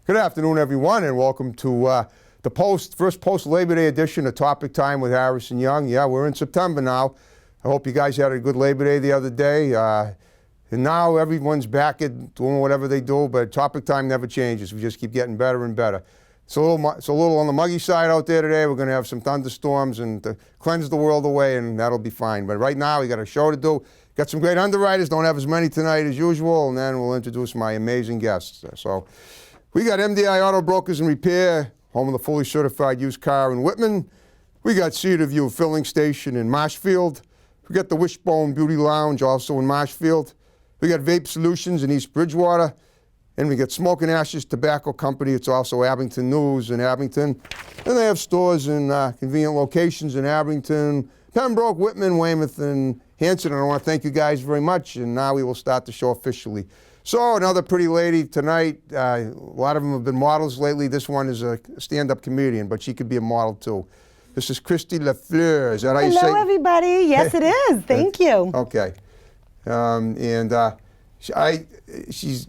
Good afternoon, everyone, and welcome to the first post-Labor Day edition of Topic Time with Harrison Young. Yeah, we're in September now. I hope you guys had a good Labor Day the other day. And now everyone's back at doing whatever they do, but Topic Time never changes. We just keep getting better and better. It's a little on the muggy side out there today. We're going to have some thunderstorms and to cleanse the world away, and that'll be fine. But right now, we got a show to do. Got some great underwriters. Don't have as many tonight as usual, and then we'll introduce my amazing guests. So we got MDI Auto Brokers and Repair, home of the fully certified used car in Whitman. We got Cedar View Filling Station in Marshfield. We got the Wishbone Beauty Lounge also in Marshfield. We got Vape Solutions in East Bridgewater. And we got Smoke and Ashes Tobacco Company. It's also Abington News in Abington. And they have stores in convenient locations in Abington, Pembroke, Whitman, Weymouth, and Hanson. And I want to thank you guys very much. And now we will start the show officially. So another pretty lady tonight. A lot of them have been models lately. This one is a stand-up comedian, but she could be a model too. This is Christy Lafleur. Is that how you say it? Hello, everybody. Yes, it is. Thank you. Okay. She's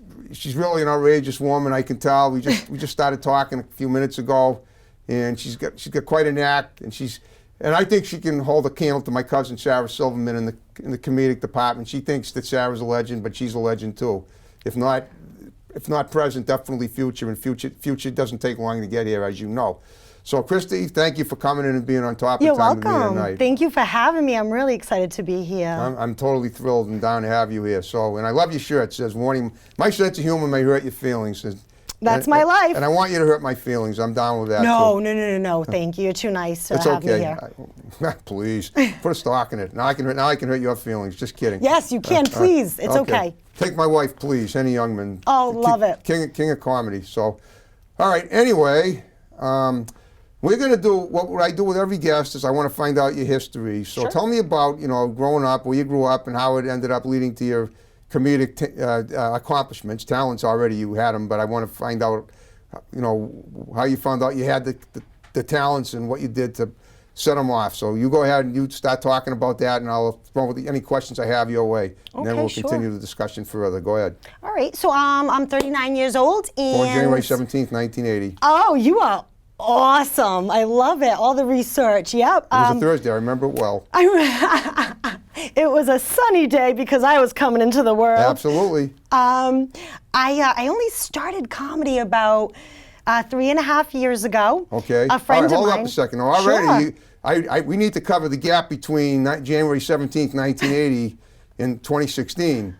really an outrageous woman, I can tell. We just started talking a few minutes ago, and she's got quite an act, and I think she can hold a candle to my cousin Sarah Silverman in the comedic department. She thinks that Sarah's a legend, but she's a legend too. If not present, definitely future, and future doesn't take long to get here, as you know. So, Christy, thank you for coming in and being on Topic Time with me tonight. You're welcome. Thank you for having me. I'm really excited to be here. I'm totally thrilled and down to have you here. So, and I love your shirt. It says, warning, my sense of humor may hurt your feelings. That's my life. And I want you to hurt my feelings. I'm down with that, No, too. no. Thank you. You're too nice to It's have me okay. here. Please, put a stock in it. Now I can hurt your feelings. Just kidding. Yes, you can. Please. It's okay. Take my wife, please. Henny Youngman. Oh, love it. King of comedy. So, all right. Anyway, we're going to do what I do with every guest is I want to find out your history. So Sure. Tell me about, growing up, where you grew up, and how it ended up leading to your comedic accomplishments. Talents already, you had them, but I want to find out, how you found out you had the talents and what you did to set them off. So you go ahead and you start talking about that, and I'll throw with any questions I have your way. And then we'll continue the discussion further. Go ahead. All right. So I'm 39 years old. And Born January 17th, 1980. Oh, you are awesome. I love it. All the research. Yep. It was a Thursday. I remember it well. It was a sunny day because I was coming into the world. Absolutely. I only started comedy about 3.5 years ago. Okay. A friend of mine. Hold up a second. Already, sure. We need to cover the gap between January 17th, 1980 and 2016.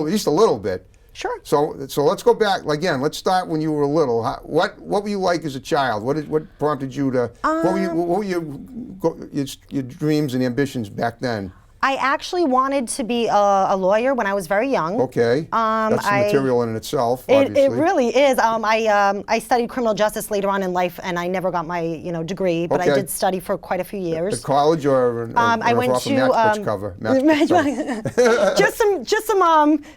Just a little bit. Sure. So let's go back again. Let's start when you were little. What were you like as a child? What prompted you to? What were your dreams and ambitions back then? I actually wanted to be a lawyer when I was very young. Okay. That's the material in itself, obviously. It really is. I studied criminal justice later on in life, and I never got my degree, but I did study for quite a few years. At college or I went off to Matchbox cover? just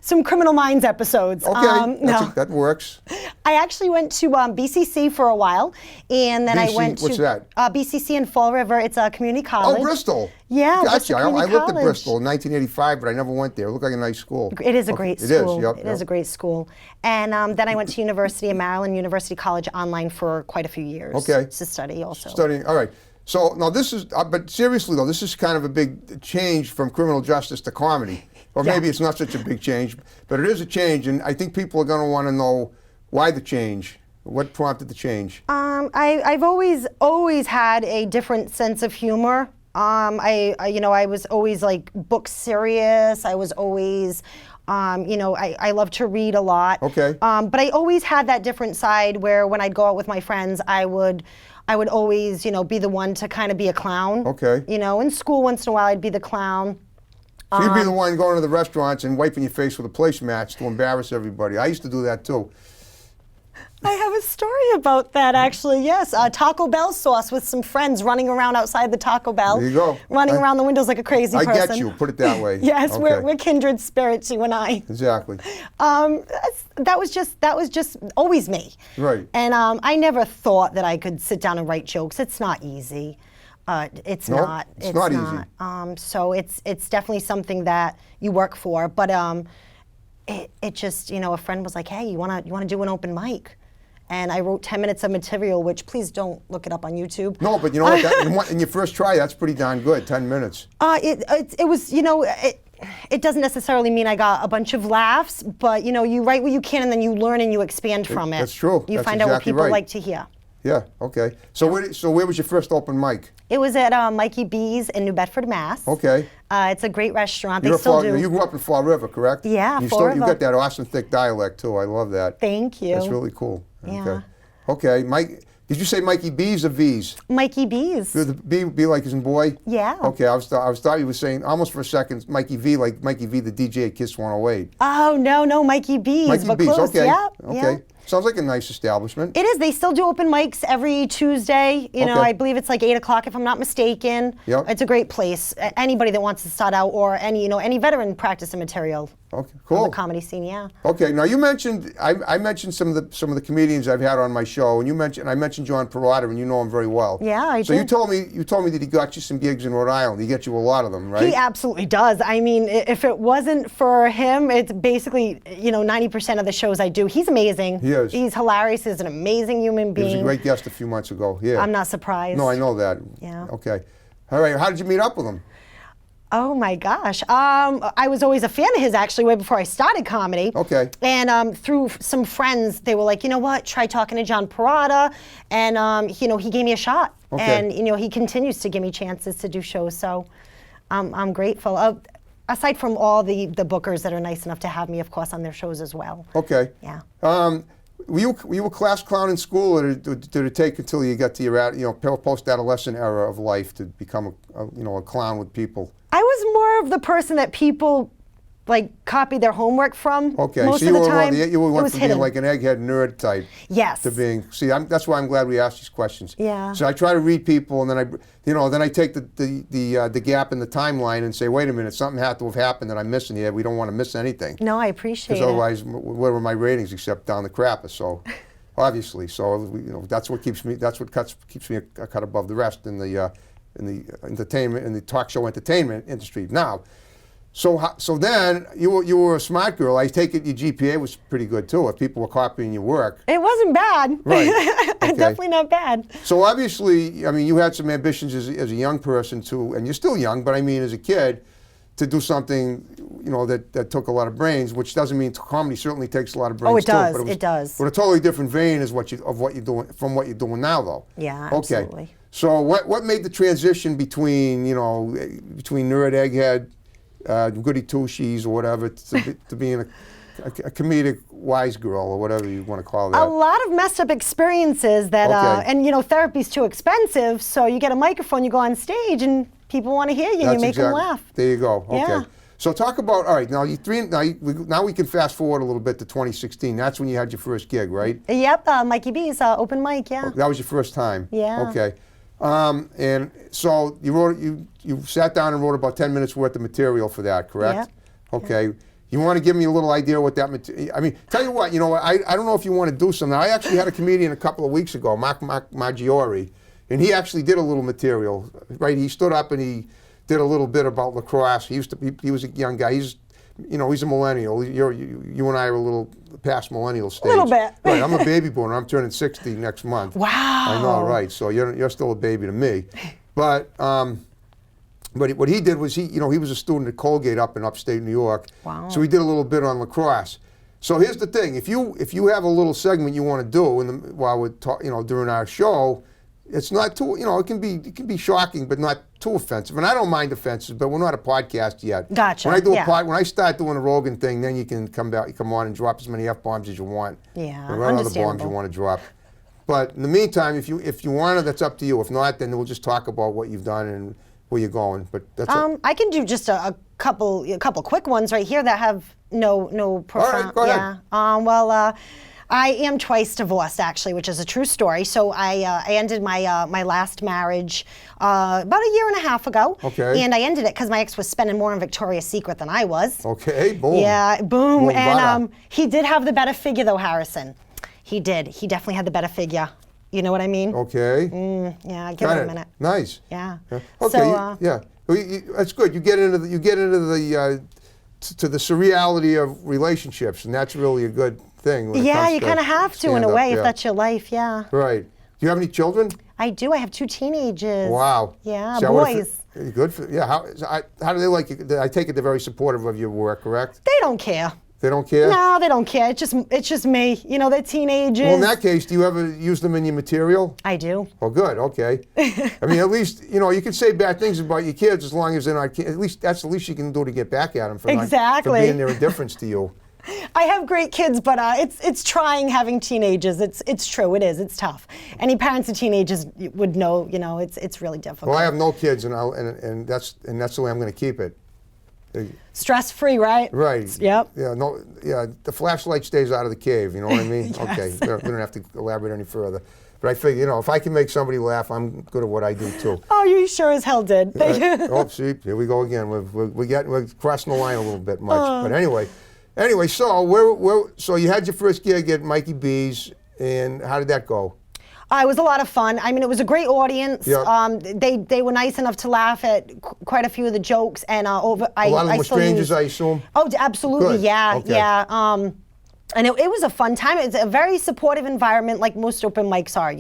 some Criminal Minds episodes. Okay, that works. I actually went to BCC for a while, and then I went to what's that? BCC in Fall River. It's a community college. Oh, Bristol. Yeah, gotcha. I lived college. in Bristol in 1985, but I never went there. It looked like a nice school. It is a great school. It is, It is a great school. And then I went to University of Maryland, University College online for quite a few years. Okay. To study also. Studying, all right. So now this is, but seriously though, this is kind of a big change from criminal justice to comedy. Or maybe it's not such a big change, but it is a change, and I think people are going to want to know why the change. What prompted the change? I've always had a different sense of humor. I was always like book serious. I was always, I love to read a lot. Okay. But I always had that different side where when I'd go out with my friends, I would always, be the one to kind of be a clown. Okay. In school once in a while I'd be the clown. So you'd be the one going to the restaurants and wiping your face with a placemat to embarrass everybody. I used to do that too. I have a story about that, actually, yes. Taco Bell sauce with some friends running around outside the Taco Bell. There you go. Running around the windows like a crazy person. I get you, put it that way. Yes, okay. we're kindred spirits, you and I. Exactly. That was just always me. Right. And I never thought that I could sit down and write jokes. It's not easy. It's not easy. So it's definitely something that you work for. But it just, a friend was like, hey, you wanna do an open mic? and I wrote 10 minutes of material, which please don't look it up on YouTube. No, but you know what? In your first try, that's pretty darn good. 10 minutes. It was, you know, it doesn't necessarily mean I got a bunch of laughs, but you know, you write what you can and then you learn and you expand from it. That's true. You That's find out what exactly people right. like to hear. Yeah. Okay. So where was your first open mic? It was at Mikey B's in New Bedford, Mass. Okay. It's a great restaurant. They You're still you do. grew up in Fall River, correct? Yeah, you Fall You River. got that awesome thick dialect too. I love that. Thank you. That's really cool. Yeah. Okay. Okay. Mike, did you say Mikey B's or V's? Mikey B's. The B like as in boy? Yeah. Okay. I was thought you were saying almost for a second Mikey V, like Mikey V, the DJ at Kiss 108. Oh no, Mikey B's. Mikey but B's. close. Okay. Yeah, Okay. yeah. Sounds like a nice establishment. It is. They still do open mics every Tuesday. You know, Okay. I believe it's like 8 o'clock if I'm not mistaken. Yep. It's a great place. Anybody that wants to start out or any veteran practicing material Okay. on Cool. the comedy scene, yeah. Okay, now you mentioned I mentioned some of the comedians I've had on my show, and I mentioned John Perrotta, and you know him very well. Yeah, I So do. you told me that he got you some gigs in Rhode Island. He gets you a lot of them, right? He absolutely does. I mean, if it wasn't for him, it's basically 90% of the shows I do. He's amazing. He is. He's hilarious. He's an amazing human He being. was a great guest a few months ago. Yeah. I'm not surprised. No, I know that. Yeah. Okay. All right. How did you meet up with him? Oh my gosh. I was always a fan of his actually way before I started comedy. Okay. And through some friends, they were like, you know what, try talking to John Perrotta. And, he gave me a shot. Okay. And, he continues to give me chances to do shows. So I'm grateful. Aside from all the bookers that are nice enough to have me, of course, on their shows as well. Okay. Yeah. Were you a class clown in school, or did it take until you got to your post-adolescent era of life to become a clown with people? I was more of the person that people copied their homework from. Okay, most so of you the were time. you it went was from hidden. being like an egghead nerd type Yes. to being. That's why I'm glad we asked these questions. Yeah. So I try to read people, and then I take the gap in the timeline and say, wait a minute, something had to have happened that I'm missing here. We don't want to miss anything. No, I appreciate Because it. otherwise, where were my ratings except down the crapper? So, obviously, that's what keeps me. That's what keeps me a cut above the rest in the entertainment, in the talk show entertainment industry. Now, so then you were a smart girl. I take it your GPA was pretty good too. If people were copying your work. It wasn't bad. Right. Okay. Definitely not bad. So obviously, I mean, you had some ambitions as a young person too, and you're still young, but I mean, as a kid, to do something, that took a lot of brains, which doesn't mean comedy certainly takes a lot of brains. Oh, it does. Too, but It does. But a totally different vein is what you're doing from what you're doing now, though. Yeah, Okay. absolutely. So what made the transition between nerd egghead, goody two shoes or whatever to being a comedic wise girl or whatever you want to call that? A lot of messed up experiences that, Okay. and therapy's too expensive, so you get a microphone, you go on stage, and people want to hear you, and you make them laugh. There you go. Okay. Yeah. So talk about, all right, now we can fast forward a little bit to 2016. That's when you had your first gig, right? Yep, Mikey B's open mic, yeah. That was your first time? Yeah. Okay. And so you sat down and wrote about 10 minutes worth of material for that, correct? Yeah. Okay. You want to give me a little idea what that material, I mean, tell you what, I don't know if you want to do something. I actually had a comedian a couple of weeks ago, Mark Maggiore, and he actually did a little material, right? He stood up and he did a little bit about lacrosse. He was a young guy. He's a millennial. You and I are a little past millennial stage. Little bit. Right, I'm a baby boomer. I'm turning 60 next month. Wow. I know, right? So you're still a baby to me, but what he did was he was a student at Colgate up in upstate New York. Wow. So he did a little bit on lacrosse. So here's the thing: if you have a little segment you want to do while we're during our show, it's not too it can be shocking, but not too offensive. And I don't mind offenses, but we're not a podcast yet. Gotcha. When I do yeah. when I start doing a Rogan thing, then you can come on and drop as many F-bombs as you want. Yeah, or what other bombs you understandable. want to drop. But in the meantime, if you want to, that's up to you. If not, then we'll just talk about what you've done and where you're going. But that's I can do just a couple quick ones right here that have no profound. go ahead. Yeah. I am twice divorced actually, which is a true story. So I ended my last marriage about a year and a half ago. Okay. And I ended it because my ex was spending more on Victoria's Secret than I was. Okay, boom. Yeah, boom. Boom, And bada. he did have the better figure though, Harrison. He did. He definitely had the better figure. You know what I mean? Okay. Yeah, give it a minute. Nice. Yeah. Okay. So, yeah. Well, that's good. You get into the to the surreality of relationships, and that's really a good thing. When it Yeah, comes you to kind of have to in stand a up, way yeah. if that's your life. Yeah. Right. Do you have any children? I do. I have 2 teenagers. Wow. Yeah, See, I would've boys. Good for yeah. How do they like you? I take it they're very supportive of your work, correct? They don't care. They don't care. No, they don't care. It's just me. You know, they're teenagers. Well, in that case, do you ever use them in your material? I do. Oh, good. Okay. I mean, at least you can say bad things about your kids as long as they're not. At least that's the least you can do to get back at them for Exactly. for being their indifference to you. I have great kids, but it's trying having teenagers. It's true. It is. It's tough. Any parents of teenagers would know. You know, it's really difficult. Well, I have no kids, and that's the way I'm going to keep it. Stress-free, right? Right. Yep. Yeah. No. Yeah. The flashlight stays out of the cave. You know what I mean? Okay. We don't have to elaborate any further. But I figure, if I can make somebody laugh, I'm good at what I do too. Oh, you sure as hell did. Oh, see, here we go again. We're crossing the line a little bit much. But anyway, so you had your first gig at Mikey B's, and how did that go? It was a lot of fun. I mean, it was a great audience. Yep. They were nice enough to laugh at quite a few of the jokes, and A lot of them were strangers, I assume. Oh, absolutely, Good. yeah, Okay. yeah. And it was a fun time. It's a very supportive environment, like most open mics are.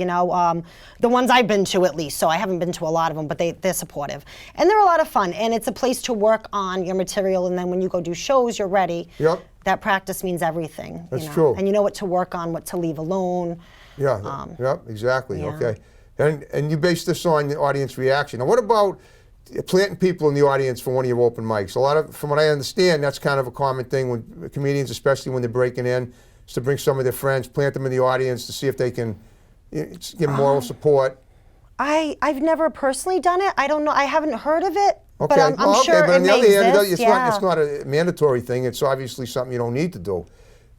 The ones I've been to, at least. So I haven't been to a lot of them, but they're supportive, and they're a lot of fun. And it's a place to work on your material, and then when you go do shows, you're ready. Yep. That practice means everything. That's true. And you know what to work on, what to leave alone. Yeah. Yep. Exactly. yeah. Okay. And you based this on the audience reaction. Now, what about planting people in the audience for one of your open mics? From what I understand, that's kind of a common thing when comedians, especially when they're breaking in, is to bring some of their friends, plant them in the audience to see if they can give moral support. I've never personally done it. I don't know. I haven't heard of it. Okay. But I'm sure but it on the may other hand, exist. it's not a mandatory thing. It's obviously something you don't need to do.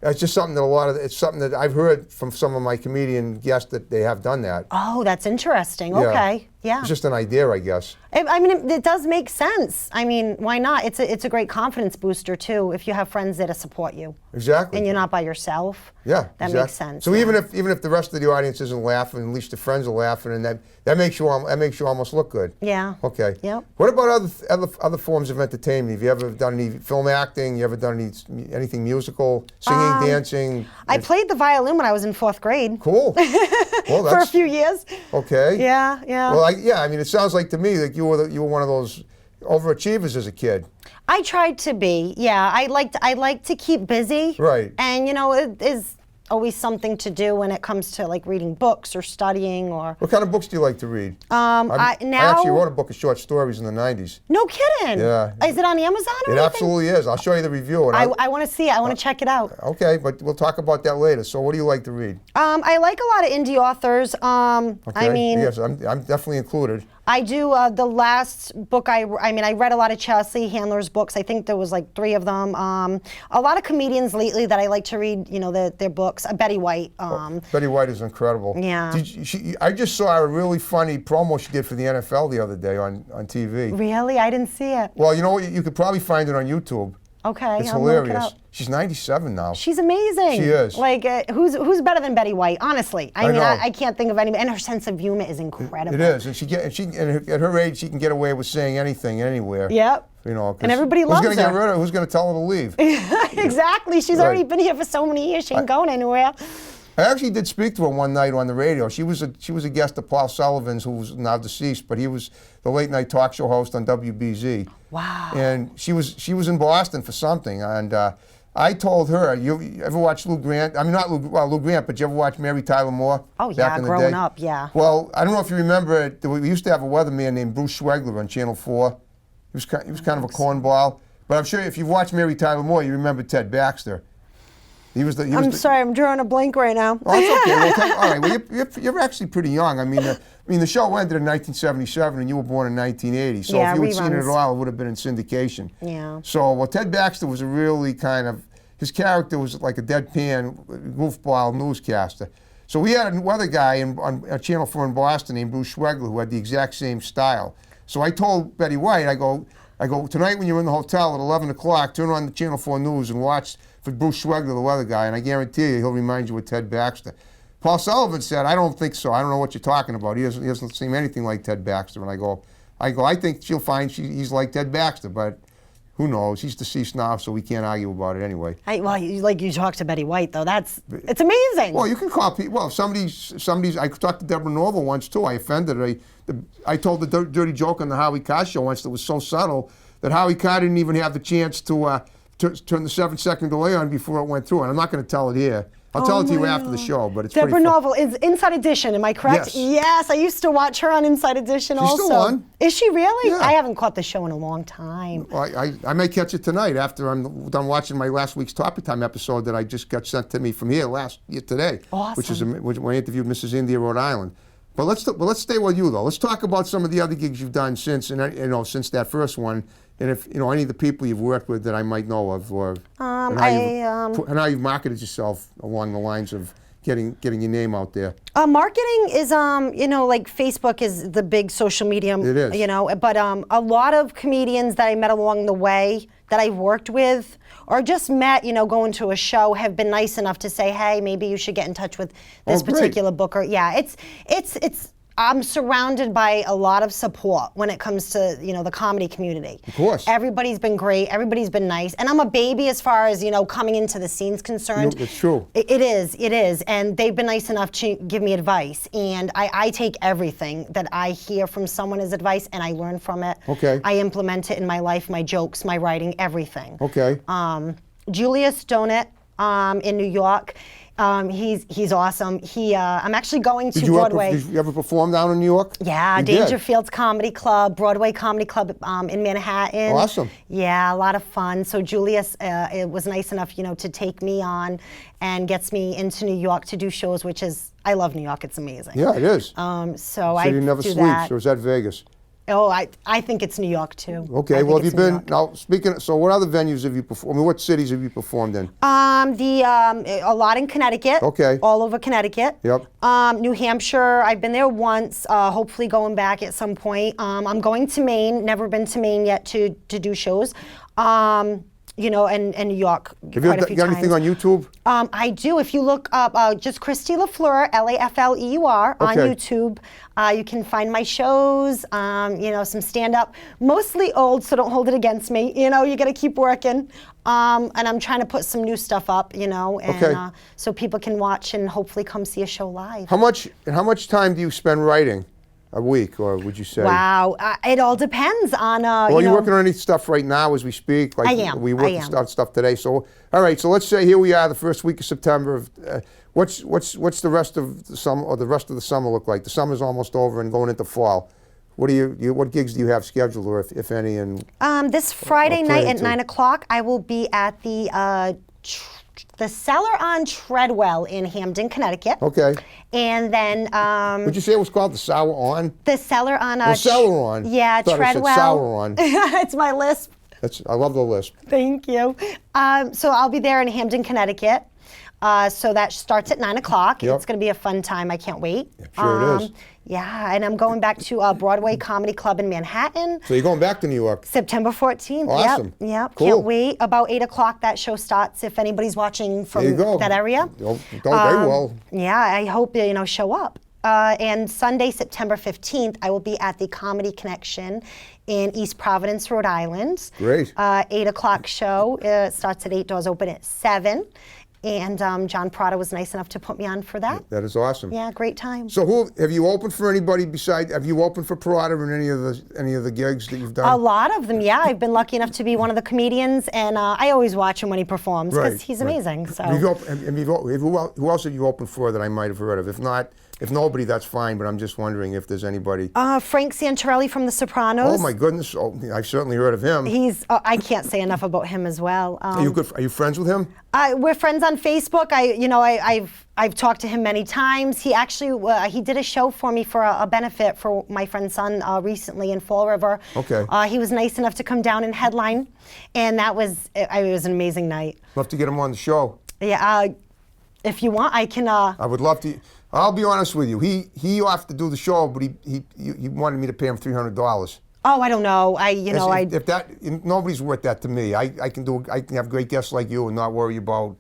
It's just something that it's something that I've heard from some of my comedian guests that they have done that. Oh, that's interesting. Yeah. Okay. Yeah. It's just an idea, I guess. I mean, it does make sense. I mean, why not? It's a great confidence booster too if you have friends there to support you. Exactly. And you're not by yourself. Yeah, That exactly. makes sense. So yeah. even if the rest of the audience isn't laughing, at least the friends are laughing, and that makes you almost look good. Yeah. Okay. Yep. What about other forms of entertainment? Have you ever done any film acting? You ever done anything musical, singing, dancing? I played the violin when I was in 4th grade. Cool. Well, For a few years. Okay. Yeah, yeah. Well, I mean, it sounds like to me like you were one of those overachievers as a kid. I tried to be. Yeah, I like to keep busy. Right. And it is always something to do when it comes to like reading books or studying or. What kind of books do you like to read? I actually wrote a book of short stories in the 90s. No kidding. Yeah. Is it on Amazon or It anything? absolutely is. I'll show you the review. And I want to see it. I want to check it out. Okay, but we'll talk about that later. So what do you like to read? I like a lot of indie authors. Okay. I mean, yes, I'm definitely included. I do. The last book I read a lot of Chelsea Handler's books. I think there was like 3 of them. A lot of comedians lately that I like to read, their books. Betty White. Betty White is incredible. Yeah. I just saw a really funny promo she did for the NFL the other day on TV. Really? I didn't see it. Well, you know what? You could probably find it on YouTube. Okay. It's I'm gonna look it hilarious. up. She's 97 now. She's amazing. She is. Like, who's better than Betty White? Honestly, I mean, know. I can't think of any. And her sense of humor is incredible. It is, and at her age, she can get away with saying anything anywhere. Yep. 'Cause And everybody who's loves gonna get her. rid of her? Who's going to tell her to leave? Exactly. She's already been here for so many years. She ain't going anywhere. I actually did speak to her one night on the radio. She was a guest of Paul Sullivan's, who's now deceased, but he was the late night talk show host on WBZ. Wow. And she was in Boston for something, and I told her, you ever watch Lou Grant? I mean, not Lou Grant, but you ever watch Mary Tyler Moore? Oh yeah, back in the growing day? up, yeah. Well, I don't know if you remember, we used to have a weatherman named Bruce Schwegler on Channel 4. He was kind of a cornball, but I'm sure if you've watched Mary Tyler Moore, you remember Ted Baxter. I'm sorry, I'm drawing a blank right now. Oh, it's okay. Well, all right. Well, you're actually pretty young. I mean, the show ended in 1977, and you were born in 1980. So Yeah, if you had seen it at reruns. all, it would have been in syndication. Yeah. So, Ted Baxter was a really his character was like a deadpan, goofball newscaster. So we had another guy on Channel 4 in Boston named Bruce Schwegler who had the exact same style. So I told Betty White, I go, tonight when you're in the hotel at 11 o'clock, turn on the Channel 4 News and watch for Bruce Schwegler, the weather guy, and I guarantee you he'll remind you of Ted Baxter. Paul Sullivan said, I don't think so. I don't know what you're talking about. He doesn't seem anything like Ted Baxter. And I go, I think she'll find he's like Ted Baxter, but Who knows? He's deceased now, so we can't argue about it anyway. Well, you talked to Betty White though. It's amazing. Well, you can call people. Well, somebody's. I talked to Deborah Norville once too. I offended her. I told the dirty joke on the Howie Carr show once that was so subtle that Howie Carr didn't even have the chance to turn the 7-second delay on before it went through. And I'm not going to tell it here. I'll tell it to you after the show, but it's Deborah pretty fun. Norville is Inside Edition, am I correct? Yes. Yes, I used to watch her on Inside Edition also. still on. Is she really? Yeah. I haven't caught the show in a long time. Well, I may catch it tonight after I'm done watching my last week's Topic Time episode that I just got sent to me from here today. Awesome. Which is when I interviewed Mrs. India, Rhode Island. But let's stay with you though. Let's talk about some of the other gigs you've done since that first one, and if any of the people you've worked with that I might know of, or and how you've marketed yourself along the lines of getting your name out there. Marketing is, like Facebook is the big social media. It is. But a lot of comedians that I met along the way that I've worked with or just met, going to a show have been nice enough to say, hey, maybe you should get in touch with this particular booker. Yeah, it's I'm surrounded by a lot of support when it comes to, the comedy community. Of course. Everybody's been great. Everybody's been nice. And I'm a baby as far as, coming into the scene's concerned. It's true. It is. And they've been nice enough to give me advice. And I take everything that I hear from someone as advice and I learn from it. Okay. I implement it in my life, my jokes, my writing, everything. Okay. Julius Donut in New York. He's awesome. I'm actually going to Broadway. Did you ever perform down in New York? Yeah, You did? Dangerfield's Comedy Club, Broadway Comedy Club in Manhattan. Awesome. Yeah, a lot of fun. So Julius it was nice enough, to take me on and gets me into New York to do shows, which is, I love New York. It's amazing. Yeah, it is. So you never do sleep, that. or is that Vegas? Oh, I think it's New York too. Okay, I well, think have you it's New been, York. now, so what other venues have you performed? I mean, what cities have you performed in? A lot in Connecticut. Okay. All over Connecticut. Yep. New Hampshire, I've been there once, hopefully going back at some point. I'm going to Maine, never been to Maine yet to do shows. And New York Have quite a you few got times. anything on YouTube? I do. If you look up just Christy LaFleur, LaFleur, on Okay. YouTube, you can find my shows, some stand-up, mostly old, so don't hold it against me. You got to keep working. And I'm trying to put some new stuff up, and Okay. So people can watch and hopefully come see a show live. How much time do you spend writing a week, or would you say? Wow. It all depends on, Well, you're working on any stuff right now as we speak? Like I am. We worked I am. on stuff today. So, all right. So let's say here we are, the first week of September. What's the rest of the summer, or the rest of the summer look like? The summer's almost over and going into fall. What gigs do you have scheduled, or if any? And this Friday night planning at to. 9 o'clock, I will be at the Cellar on Treadwell in Hamden, Connecticut. okay. And then Would you say it was called the Sour On? the Cellar on Sour On. Yeah, Thought it said Treadwell. Sour On. It's my lisp. I love the lisp. Thank you. So I'll be there in Hamden, Connecticut. So that starts at 9 o'clock. Yep. It's going to be a fun time. I can't wait. Sure it is. Yeah, and I'm going back to Broadway Comedy Club in Manhattan. So you're going back to New York? September 14th. Awesome. Yep. Cool. Can't wait. About 8 o'clock that show starts if anybody's watching from There you go. that area. Don't they will. Yeah, I hope show up. And Sunday, September 15th, I will be at the Comedy Connection in East Providence, Rhode Island. Great. 8 o'clock show. It starts at 8, doors open at 7. And John Prada was nice enough to put me on for that. That is awesome. Yeah, great time. So who have you opened for anybody besides? Have you opened for Parada in any of the gigs that you've done? A lot of them, yeah. I've been lucky enough to be one of the comedians, and I always watch him when he performs because he's amazing. So. Who else have you opened for that I might have heard of? If nobody, that's fine. But I'm just wondering if there's anybody. Frank Santorelli from The Sopranos. Oh my goodness! Oh, I've certainly heard of him. I can't say enough about him as well. Are you good? Are you friends with him? We're friends on Facebook. I've talked to him many times. He actually he did a show for me for a benefit for my friend's son recently in Fall River. Okay. He was nice enough to come down and headline, and it was an amazing night. Love to get him on the show. Yeah. If you want, I can. I would love to. I'll be honest with you. He offered to do the show, but he wanted me to pay him $300. Oh, I don't know. If that, nobody's worth that to me. I can have great guests like you and not worry about,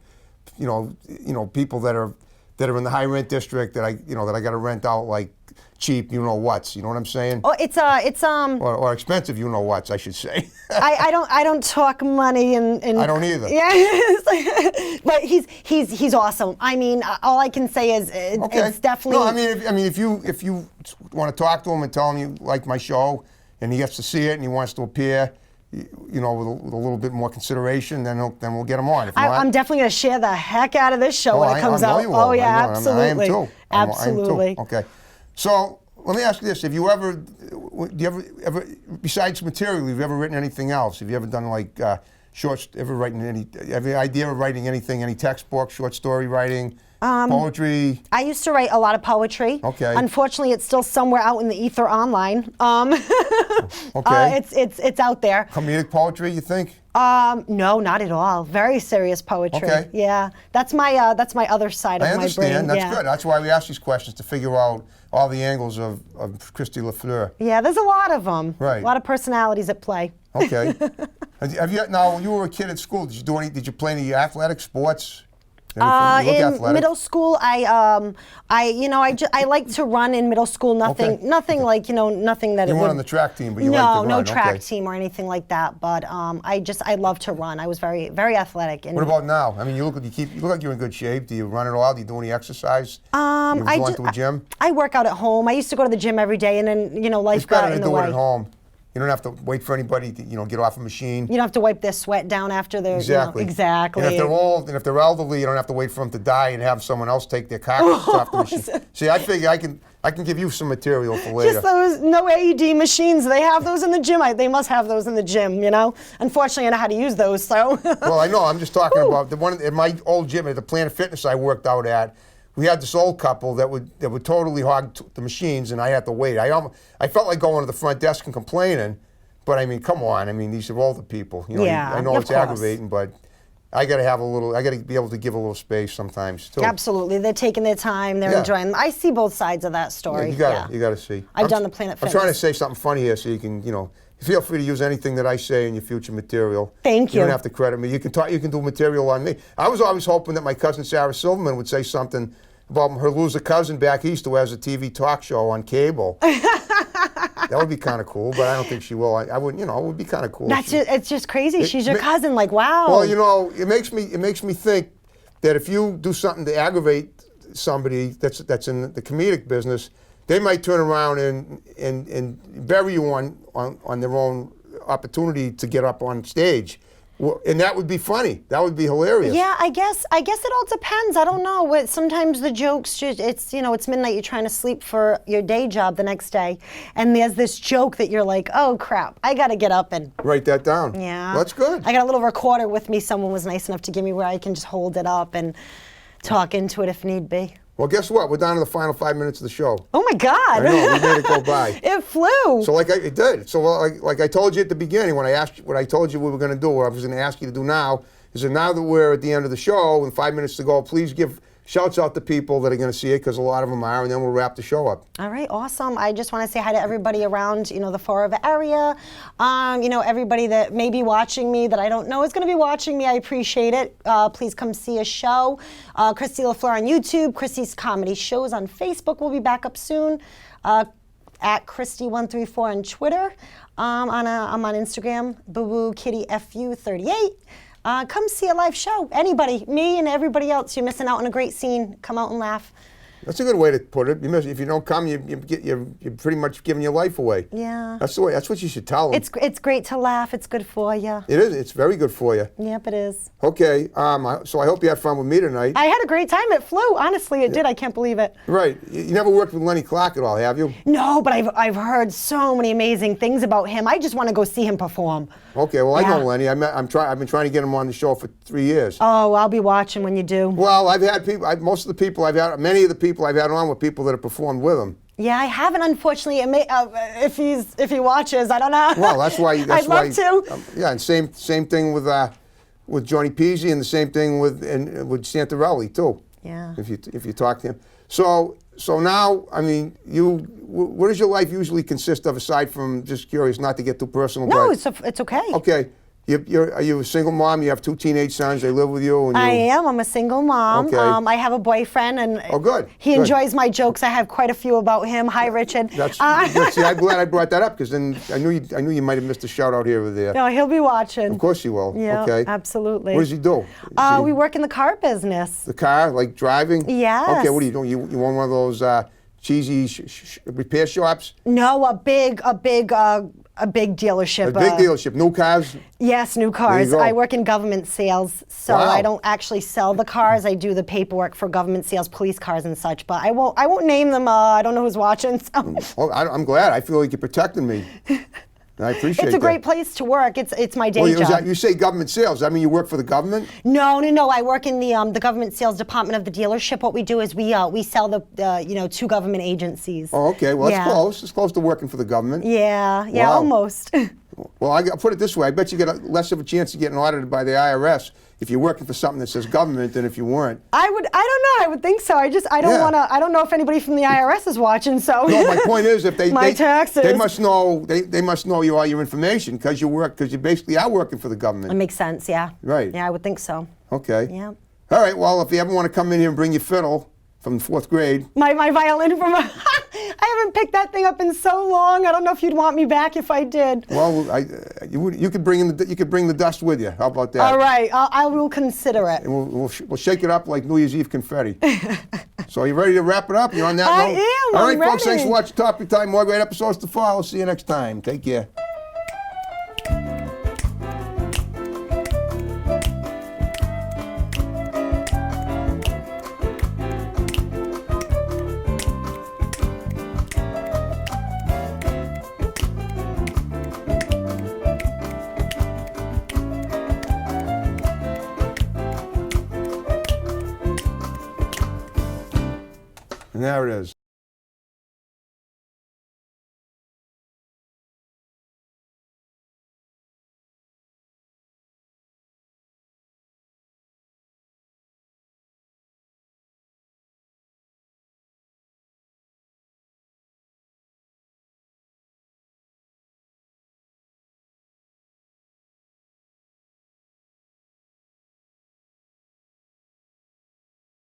people that are in the high rent district that I got to rent out like cheap you-know-whats. You know what I'm saying? Oh, it's Or expensive you-know-whats, I should say. I don't talk money and I don't either. Yeah, but he's awesome. I mean, all I can say is it's definitely. No, I mean, if you want to talk to him and tell him you like my show, and he gets to see it and he wants to appear, you know, with a little bit more consideration, then we'll get him on. If not, I'm definitely going to share the heck out of this show when it comes I know out. you will. Oh yeah, I know. absolutely. I am too. Absolutely. I am too. Okay. So let me ask you this: Have you ever, besides material, have you ever written anything else? Have you ever done like shorts? Ever written any? Have you an idea of writing anything? Any textbook, short story writing, poetry? I used to write a lot of poetry. Okay. Unfortunately, it's still somewhere out in the ether online. Okay. It's out there. Comedic poetry, you think? No, not at all. Very serious poetry. Okay. Yeah, that's my other side of I my brain. understand. That's yeah. good. That's why we ask these questions, to figure out all the angles of Christy LaFleur. Yeah, there's a lot of them. Right. A lot of personalities at play. Okay. Have you, now, when you were a kid at school, did you play any athletic sports? Anything? You look In athletic. middle school, I like to run in middle school. Nothing, Okay. nothing like nothing that. You it weren't would, on the track team, but you liked to run. no track Okay. team or anything like that. But I love to run. I was very, very athletic. And What about now? I mean, you look like you're in good shape. Do you run at all? Do you do any exercise? You go into a gym? I work out at home. I used to go to the gym every day, and then life It's better got to in the do it way. at home. You don't have to wait for anybody to get off a machine. You don't have to wipe their sweat down after they're Exactly. Exactly. And if they're old, and if they're elderly, you don't have to wait for them to die and have someone else take their carcass off the machine. See, I figure I can give you some material for later. Just those no AED machines. They have those in the gym. They must have those in the gym. Unfortunately, I know how to use those. So. Well, I know. I'm just talking about the one at my old gym at the Planet Fitness I worked out at. We had this old couple that would totally hog the machines, and I had to wait. I felt like going to the front desk and complaining, but I mean, come on. I mean, these are older people. Yeah, I know of it's course. aggravating, but I got to be able to give a little space sometimes too. Absolutely, they're taking their time. They're Yeah. enjoying. I see both sides of that story. Yeah, you got to see. I've done the Planet I'm trying to Fitness. say something funny here, so you can, feel free to use anything that I say in your future material. Thank You you. don't have to credit me. You can do material on me. I was always hoping that my cousin Sarah Silverman would say something about her loser cousin back east who has a TV talk show on cable. That would be kind of cool, but I don't think she will. I wouldn't, it would be kind of cool. It's just crazy. She's your cousin. Like, wow. Well, it makes me think that if you do something to aggravate somebody that's in the comedic business, they might turn around and bury you on their own opportunity to get up on stage. Well, and that would be funny. That would be hilarious. Yeah, I guess it all depends. I don't know. Sometimes the jokes, it's midnight. You're trying to sleep for your day job the next day, and there's this joke that you're like, oh crap, I got to get up and. Write that down. Yeah. Well, that's good. I got a little recorder with me. Someone was nice enough to give me where I can just hold it up and talk into it if need be. Well, guess what? We're down to the final 5 minutes of the show. Oh my God! I know, we made it go by. It flew. So it did. So like I told you at the beginning, when I told you we were going to do, what I was going to ask you to do now, is that now that we're at the end of the show and 5 minutes to go, please give shouts out to people that are going to see it, because a lot of them are, and then we'll wrap the show up. All right, awesome. I just want to say hi to everybody around, the Fall River area. Everybody that may be watching me that I don't know is going to be watching me. I appreciate it. Please come see a show. Christy LaFleur on YouTube. Christy's Comedy Shows on Facebook will be back up soon. At Christy134 on Twitter. I'm on Instagram. Boo Kitty FU38. Come see a live show. Anybody, me and everybody else. You're missing out on a great scene. Come out and laugh. That's a good way to put it. If you don't come, you're pretty much giving your life away. Yeah. That's the way. That's what you should tell them. It's great to laugh. It's good for you. It is. It's very good for you. Yep, it is. Okay. So I hope you had fun with me tonight. I had a great time. It flew. Honestly, it did. I can't believe it. Right. You never worked with Lenny Clark at all, have you? No, but I've heard so many amazing things about him. I just want to go see him perform. Okay. Well, I Yeah. know Lenny. I've been trying to get him on the show for 3 years. Oh, I'll be watching when you do. Well, I've had people. Many of the people I've had on were people that have performed with him. Yeah, I haven't, unfortunately. If he watches, I don't know. Well, that's why. I'd love to. Yeah, and same thing with Johnny Peasy, and the same thing with Santarelli too. Yeah. If you talk to him. So now, I mean, what does your life usually consist of, aside from, just curious, not to get too personal? No, but, it's okay. okay. Are you a single mom? You have 2 teenage sons. They live with you. And I am. I'm a single mom. Okay. I have a boyfriend, and Oh, good. he Good. enjoys my jokes. I have quite a few about him. Hi, Richard. That's good. See, I'm glad I brought that up because then I knew you might have missed a shout out here or there. No, he'll be watching. Of course he will. Yeah, Okay. absolutely. What does he do? Is he- We work in the car business. the car, like driving? Yes. Okay, what are you doing? You own one of those cheesy repair shops? No, a big dealership. A big dealership, new cars? Yes, new cars. go. I work in government sales, so Wow. I don't actually sell the cars. I do the paperwork for government sales, police cars and such. But I won't name them. I don't know who's watching. So. Oh, I'm glad. I feel like you're protecting me. I appreciate that. It's a great place to work. It's my day Well, job. you say government sales. I mean, you work for the government? No. I work in the government sales department of the dealership. What we do is we sell to government agencies. Oh, okay. Well, Yeah. that's close. It's close to working for the government. Yeah, Wow. almost. Well, I'll put it this way. I bet you get less of a chance of getting audited by the IRS if you're working for something that says government than if you weren't. I don't know. I would think so. I don't Yeah. want to. I don't know if anybody from the IRS is watching. So. No, my point is, if My taxes. they must know all your information because you basically are working for the It government. makes sense. Yeah. Right. Yeah, I would think so. Okay. Yeah. All right. Well, if you ever want to come in here and bring your fiddle from 4th grade, My violin from. I haven't picked that thing up in so long. I don't know if you'd want me back if I did. well, you could bring the dust with you. How about that? All right, I will consider it. And we'll shake it up like New Year's Eve confetti. So are you ready to wrap it up? You're on that I note? am, All I'm right, folks. Thanks for ready. watching Topic Time. More great episodes to follow. See you next time. Take care. And there it is.